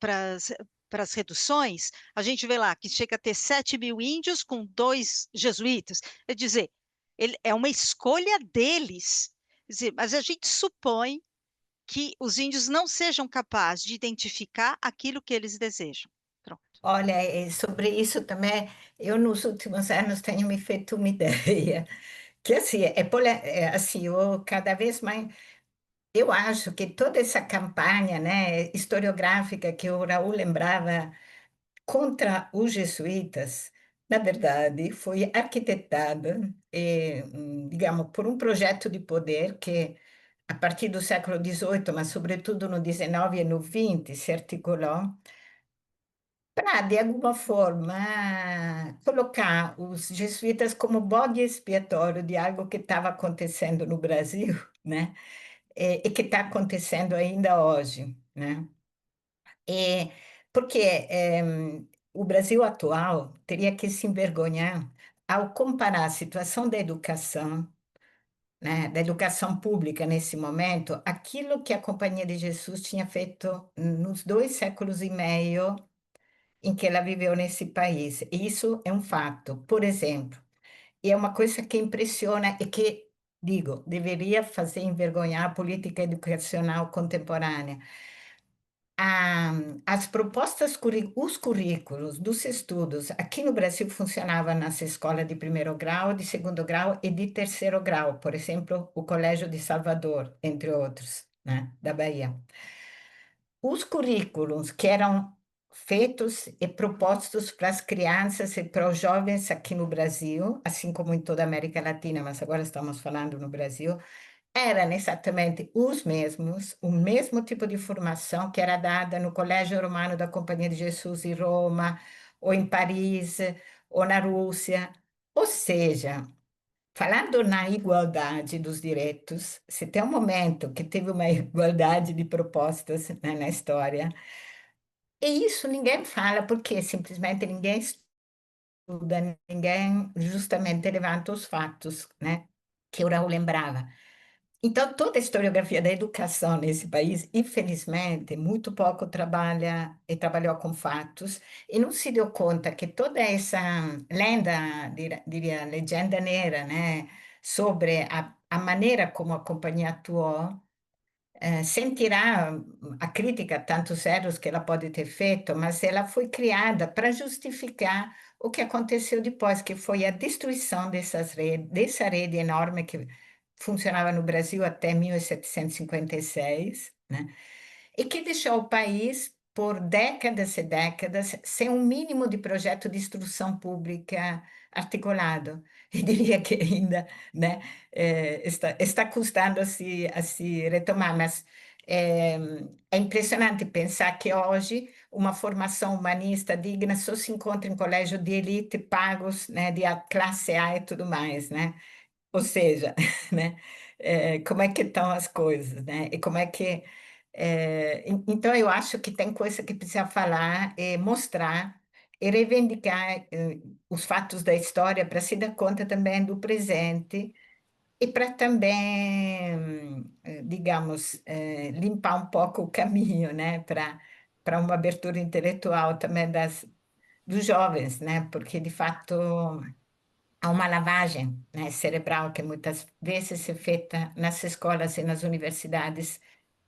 as reduções, a gente vê lá que chega a ter 7.000 índios com 2 jesuítas. É dizer, é uma escolha deles. Quer dizer, mas a gente supõe que os índios não sejam capazes de identificar aquilo que eles desejam. Pronto. Olha, sobre isso também, eu nos últimos anos tenho me feito uma ideia, que assim, assim, eu cada vez mais, eu acho que toda essa campanha, né, historiográfica que o Raul lembrava contra os jesuítas, na verdade, foi arquitetada, digamos, por um projeto de poder que, a partir do século XVIII, mas sobretudo no XIX e no XX, se articulou para, de alguma forma, colocar os jesuítas como bode expiatório de algo que estava acontecendo no Brasil, né? E que está acontecendo ainda hoje, né? E porque o Brasil atual teria que se envergonhar ao comparar a situação da educação, né, da educação pública nesse momento, aquilo que a Companhia de Jesus tinha feito nos 2 séculos e meio em que ela viveu nesse país. E isso é um fato. Por exemplo, e é uma coisa que impressiona e que, digo, deveria fazer envergonhar a política educacional contemporânea. As propostas, os currículos dos estudos aqui no Brasil funcionavam nas escolas de primeiro grau, de segundo grau e de terceiro grau, por exemplo, o Colégio de Salvador, entre outros, né, da Bahia. Os currículos que eram feitos e propostos para as crianças e para os jovens aqui no Brasil, assim como em toda a América Latina, mas agora estamos falando no Brasil, eram exatamente os mesmos, o mesmo tipo de formação que era dada no Colégio Romano da Companhia de Jesus em Roma, ou em Paris, ou na Rússia. Ou seja, falando na igualdade dos direitos, se tem um momento que teve uma igualdade de propostas, né, na história, e isso ninguém fala, porque simplesmente ninguém estuda, ninguém justamente levanta os fatos, né, que o Raul lembrava. Então, toda a historiografia da educação nesse país, infelizmente, muito pouco trabalha e trabalhou com fatos e não se deu conta que toda essa lenda, diria, legenda negra, né, sobre a maneira como a companhia atuou, sentirá a crítica a tantos erros que ela pode ter feito, mas ela foi criada para justificar o que aconteceu depois, que foi a destruição dessa rede enorme que funcionava no Brasil até 1756, né? E que deixou o país por décadas e décadas sem um mínimo de projeto de instrução pública articulado. Eu diria que ainda, né, está custando a se retomar, mas é, é impressionante pensar que hoje uma formação humanista digna só se encontra em colégio de elite pagos, né, de classe A e tudo mais, né? Ou seja, né, como é que estão as coisas, né? E como é que então eu acho que tem coisa que precisa falar, mostrar e reivindicar os fatos da história para se dar conta também do presente e para também, digamos, limpar um pouco o caminho, né, para uma abertura intelectual também dos jovens, né, porque de fato há uma lavagem, né, cerebral que muitas vezes é feita nas escolas e nas universidades,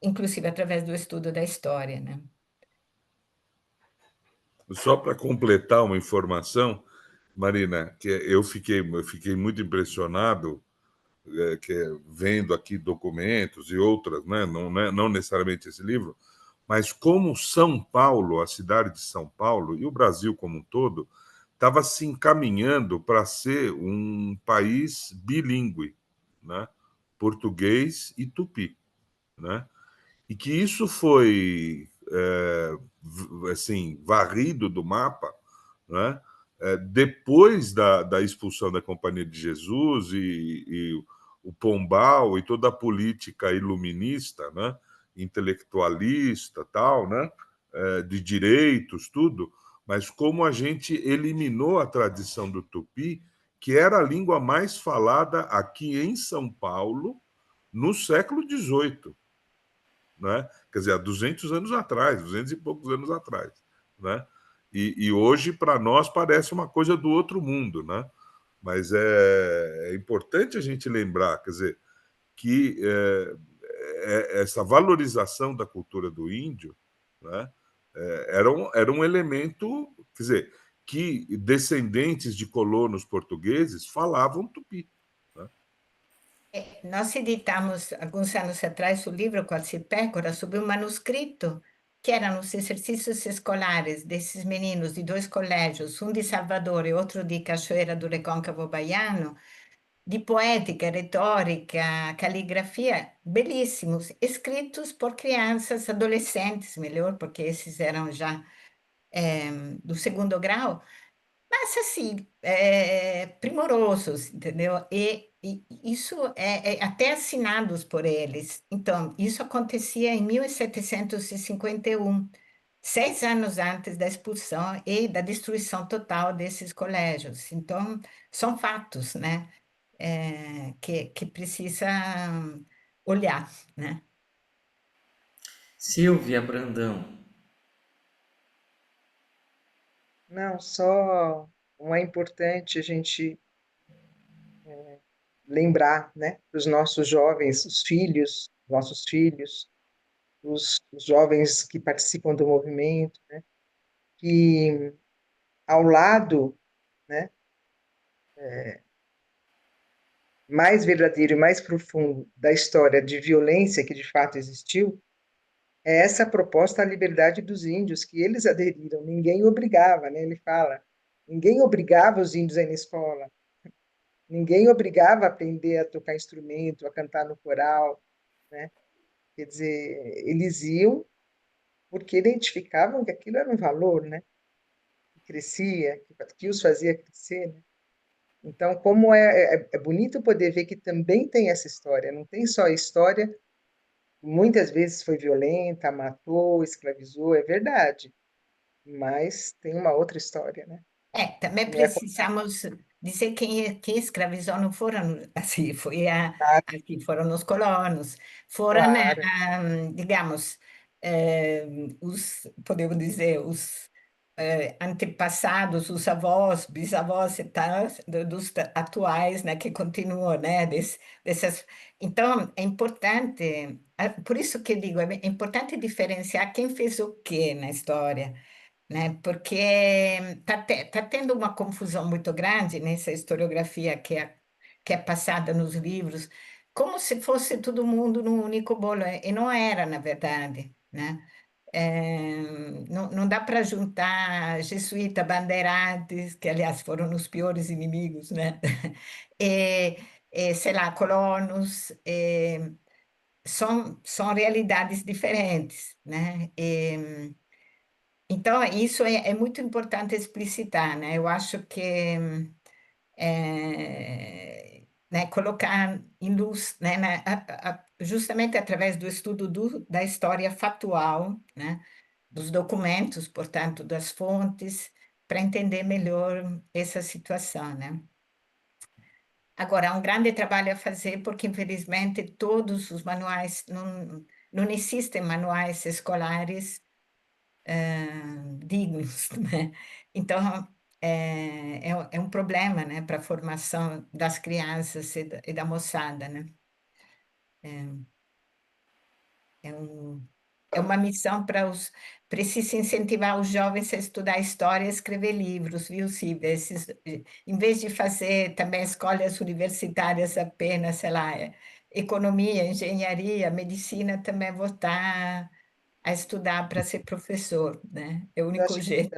inclusive através do estudo da história, né? Só para completar uma informação, Marina, que eu fiquei muito impressionado vendo aqui documentos e outras, né? Não necessariamente esse livro, mas como São Paulo, a cidade de São Paulo e o Brasil como um todo, estava se encaminhando para ser um país bilíngue, né? Português e tupi, né? E que isso foi assim varrido do mapa, né? Depois da expulsão da Companhia de Jesus e o Pombal e toda a política iluminista, né? Intelectualista, tal, né? De direitos, tudo, mas como a gente eliminou a tradição do tupi, que era a língua mais falada aqui em São Paulo no século XVIII, né? Quer dizer, há 200 anos atrás, 200 e poucos anos atrás, né? E hoje, para nós, parece uma coisa do outro mundo, né? Mas é importante a gente lembrar, quer dizer, que essa valorização da cultura do índio, né, era um elemento, quer dizer, que descendentes de colonos portugueses falavam tupi. Né? Nós editamos, alguns anos atrás, o livro Qualsi Pécora sobre um manuscrito que eram os exercícios escolares desses meninos de dois colégios, um de Salvador e outro de Cachoeira do Recôncavo Baiano, de poética, retórica, caligrafia, belíssimos, escritos por crianças, adolescentes, melhor, porque esses eram já do segundo grau, mas assim, primorosos, entendeu? E isso até assinados por eles. Então, isso acontecia em 1751, 6 anos antes da expulsão e da destruição total desses colégios. Então, são fatos, né? Que precisa olhar, né? Silvia Brandão. Não, só não é importante a gente lembrar, né, os nossos jovens, os filhos, nossos filhos, os jovens que participam do movimento, né, que ao lado, né, mais verdadeiro e mais profundo da história de violência que de fato existiu, é essa proposta à liberdade dos índios, que eles aderiram, ninguém obrigava, né? Ele fala, ninguém obrigava os índios a ir na escola, ninguém obrigava a aprender a tocar instrumento, a cantar no coral, né? Quer dizer, eles iam porque identificavam que aquilo era um valor, né? Que crescia, que os fazia crescer, né? Então, como é bonito poder ver que também tem essa história, não tem só a história, muitas vezes foi violenta, matou, escravizou, é verdade, mas tem uma outra história, né? Também Que não é contada. precisamos dizer quem escravizou não foram assim, Claro, assim foram os colonos, foram, claro, digamos, podemos dizer, os antepassados, os avós, bisavós e tal, dos atuais, né, que continuam, né, dessas. Então, é importante, por isso que eu digo, é importante diferenciar quem fez o quê na história, né? Porque tá tendo uma confusão muito grande nessa historiografia que é passada nos livros, como se fosse todo mundo num único bolo, e não era, na verdade, né? não dá para juntar jesuíta, bandeirantes, que aliás foram os piores inimigos, né? E, sei lá, colonos, são realidades diferentes, né? Então, isso é muito importante explicitar, né? Eu acho que né, colocar em luz, né, justamente através do estudo da história factual, né, dos documentos, portanto, das fontes, para entender melhor essa situação, né? Agora, há um grande trabalho a fazer, porque, infelizmente, todos os manuais, não existem manuais escolares dignos, né? Então, é um problema, né, para a formação das crianças e da moçada, né? É, um, é uma missão precisa incentivar os jovens a estudar história e escrever livros, viu, Silvia? Em vez de fazer também escolas universitárias apenas, sei lá, economia, engenharia, medicina, também voltar a estudar para ser professor, né? É o Eu único acho que jeito.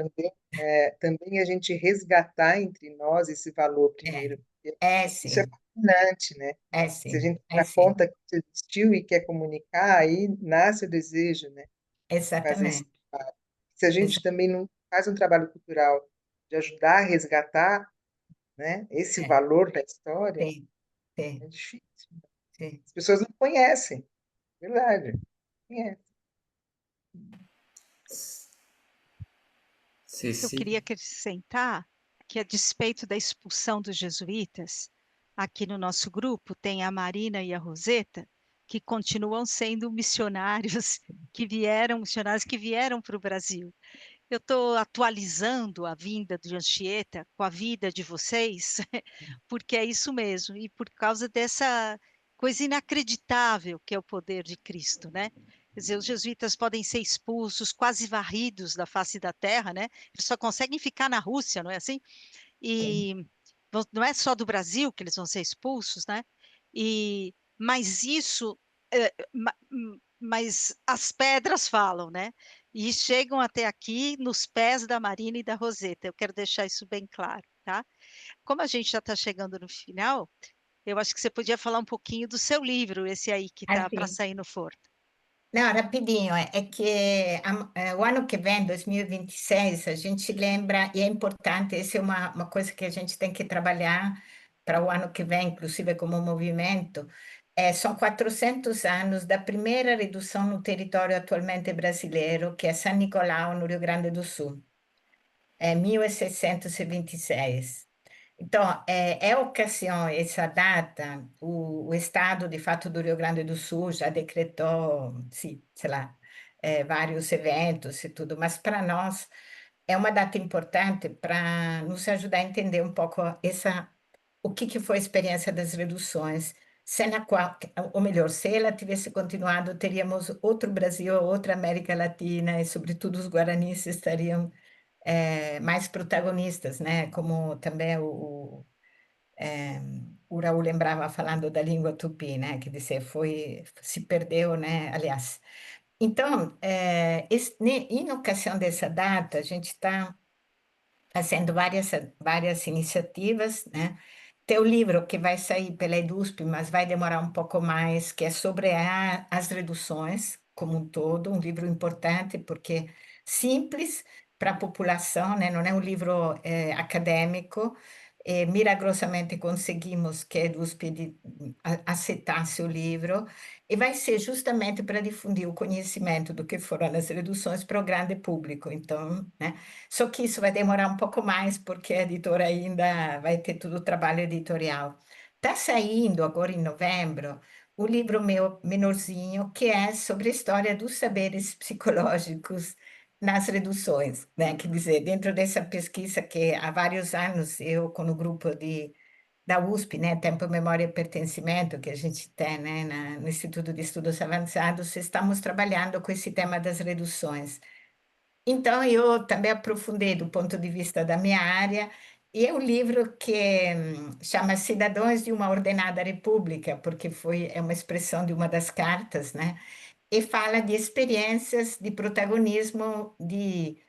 também a gente resgatar entre nós esse valor É, primeiro, porque é isso é sim, fascinante, né? é Se a sim, gente é dá sim, conta que isso existiu e quer comunicar, aí nasce o desejo, né, de fazer esse exatamente. trabalho. Se a gente Exa também não faz um trabalho cultural de ajudar a resgatar, né, esse é, valor da história, sim, sim, é difícil. sim. As pessoas não conhecem, verdade, não conhecem. Eu Ceci, queria acrescentar que, a despeito da expulsão dos jesuítas, aqui no nosso grupo tem a Marina e a Roseta, que continuam sendo missionários que vieram para o Brasil. Eu estou atualizando a vinda de Anchieta com a vida de vocês, porque é isso mesmo, e por causa dessa coisa inacreditável que é o poder de Cristo, né? Quer dizer, os jesuítas podem ser expulsos, quase varridos da face da terra, né? Eles só conseguem ficar na Rússia, não é assim? Sim, E não é só do Brasil que eles vão ser expulsos, né? Mas isso, mas as pedras falam, né? E chegam até aqui nos pés da Marina e da Roseta. Eu quero deixar isso bem claro, tá? Como a gente já está chegando no final, eu acho que você podia falar um pouquinho do seu livro, esse aí que está para assim. sair no forno. Não, rapidinho, é que o ano que vem, 2026, a gente lembra, e é importante, essa é uma coisa que a gente tem que trabalhar para o ano que vem, inclusive como movimento, são 400 anos da primeira redução no território atualmente brasileiro, que é San Nicolau, no Rio Grande do Sul. É 1626. Então, é ocasião, essa data, o Estado, de fato, do Rio Grande do Sul já decretou, sim, sei lá, vários eventos e tudo, mas para nós é uma data importante para nos ajudar a entender um pouco o que foi a experiência das reduções, se na qual, ou melhor, se ela tivesse continuado, teríamos outro Brasil, outra América Latina, e sobretudo os guaranis estariam mais protagonistas, né? Como também o Raul lembrava falando da língua tupi, né? Que dizer, se perdeu, né? Aliás. Então, em ocasião dessa data, a gente está fazendo várias iniciativas, né? Tem o livro que vai sair pela EDUSP, mas vai demorar um pouco mais, que é sobre as reduções como um todo, um livro importante, porque simples para a população, né? Não é um livro acadêmico. Milagrosamente conseguimos que a EDUSP aceitasse o livro, e vai ser justamente para difundir o conhecimento do que foram as reduções para o grande público. Então, né? Só que isso vai demorar um pouco mais, porque a editora ainda vai ter todo o trabalho editorial. Está saindo agora em novembro o livro meu menorzinho, que é sobre a história dos saberes psicológicos nas reduções, né? Quer dizer, dentro dessa pesquisa que há vários anos eu, com o grupo da USP, né, Tempo, Memória e Pertencimento, que a gente tem, né, no Instituto de Estudos Avançados, estamos trabalhando com esse tema das reduções. Então, eu também aprofundei do ponto de vista da minha área, e é um livro que chama Cidadãos de uma Ordenada República, porque é uma expressão de uma das cartas, né? e fala de experiências de protagonismo de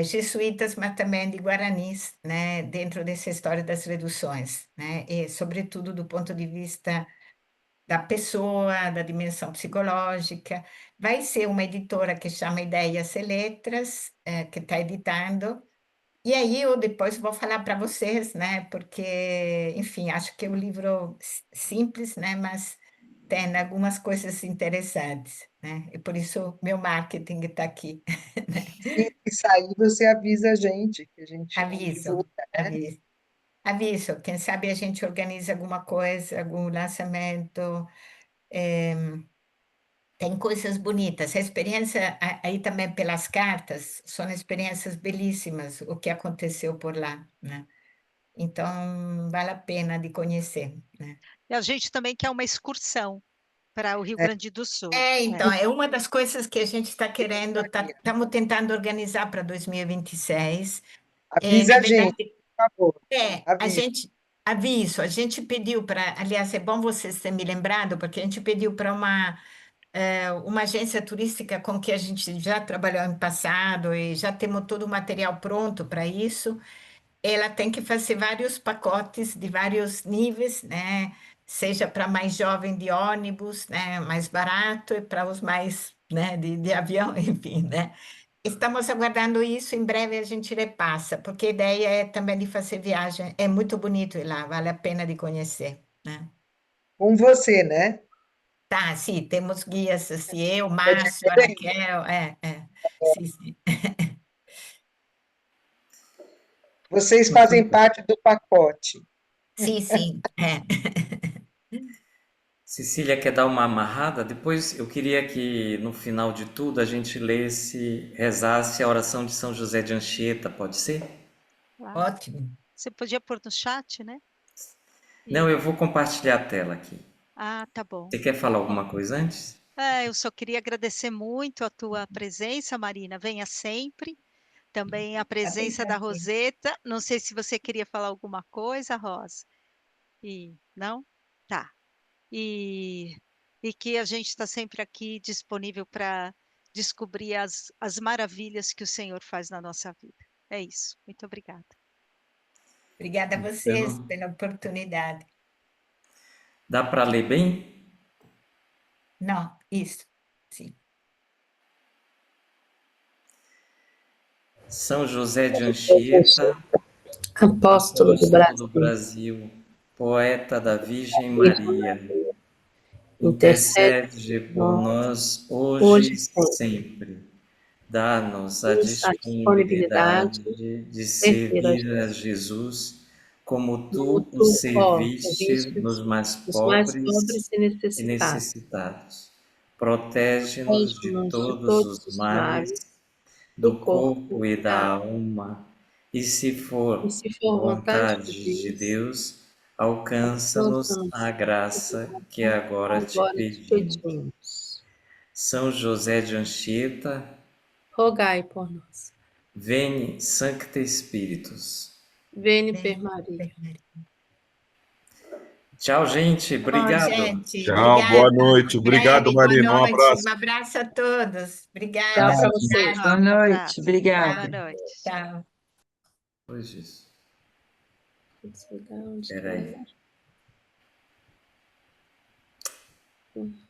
jesuítas, mas também de guaranis, né, dentro dessa história das reduções, né, e sobretudo do ponto de vista da pessoa, da dimensão psicológica. Vai ser uma editora que chama Ideias e Letras, que está editando, e aí eu depois vou falar para vocês, né? Porque, enfim, acho que é um livro simples, né? Mas tem algumas coisas interessantes, né? E por isso meu marketing está aqui, né? Sim, se sair, você avisa a gente Aviso, divulga, né? aviso. Aviso, quem sabe a gente organiza alguma coisa, algum lançamento. Tem coisas bonitas. A experiência, aí também pelas cartas, são experiências belíssimas o que aconteceu por lá, né? Então, vale a pena de conhecer, né? E a gente também quer uma excursão para o Rio É, Grande do Sul. Então, é uma das coisas que a gente está eu querendo, gostaria. estamos tentando organizar para 2026. Avisa Na a gente, verdade, por favor. a Avisa. gente, aviso, a gente pediu para, aliás, é bom vocês terem me lembrado, porque a gente pediu para uma agência turística com que a gente já trabalhou no passado e já temos todo o material pronto para isso. Ela tem que fazer vários pacotes de vários níveis, né? Seja para mais jovem de ônibus, né? Mais barato, e para os mais, né? De avião, enfim, né? Estamos aguardando isso, em breve a gente repassa, porque a ideia é também de fazer viagem. É muito bonito ir lá, vale a pena de conhecer, né? Com você, né? Tá, sim, temos guias, assim, eu, É Márcio, a diferente. Raquel, sim, sim. Vocês fazem parte do pacote. Sim, sim, Cecília quer dar uma amarrada? Depois eu queria que no final de tudo a gente lesse, rezasse a oração de São José de Anchieta, pode ser? Claro. ótimo. Você podia pôr no chat, né? Não, E... eu vou compartilhar a tela aqui. Ah, tá bom. Você quer falar Bom, alguma coisa antes? eu só queria agradecer muito a tua presença, Marina. Venha sempre. Também a presença da Até Roseta. Não sei se você queria falar alguma coisa, Rosa. Não? Tá. E, e que a gente está sempre aqui disponível para descobrir as maravilhas que o Senhor faz na nossa vida. É isso. Muito obrigada. Obrigada a vocês Então, pela oportunidade. dá para ler bem? Não, isso, sim. São José de Anchieta, Apóstolo do apóstolo do Brasil, Brasil, poeta da Virgem Maria, intercede intercede por por nós, nós hoje hoje e e sempre. sempre. Dá-nos a Temos a disponibilidade disponibilidade de de servir a servir a Jesus, Jesus como como tu o tu, ó, serviste servistes nos mais os mais pobres pobres e e necessitados. necessitados. Protege-nos de Protege-nos de todos todos os os males males do do corpo corpo e e da da alma. alma, e se E for se for vontade de vontade de Deus, Deus, alcança-nos alcança-nos a a graça que graça que agora te agora te pedimos. pedimos. São José de Anchieta, Rogai por nós. Veni Sancte Spiritus. Veni per Bem, Maria. Tchau, gente. bom, Obrigado. gente, Tchau, boa obrigada. noite. Em Obrigado, breve, boa Marina. Um noite. Um abraço. abraço a todos. Tchau Obrigada, para Abraço. vocês. obrigada. Tchau, Boa noite, abraço. Tchau, Boa obrigada. noite. tchau. Pois isso. Desligar onde Espera aí. está.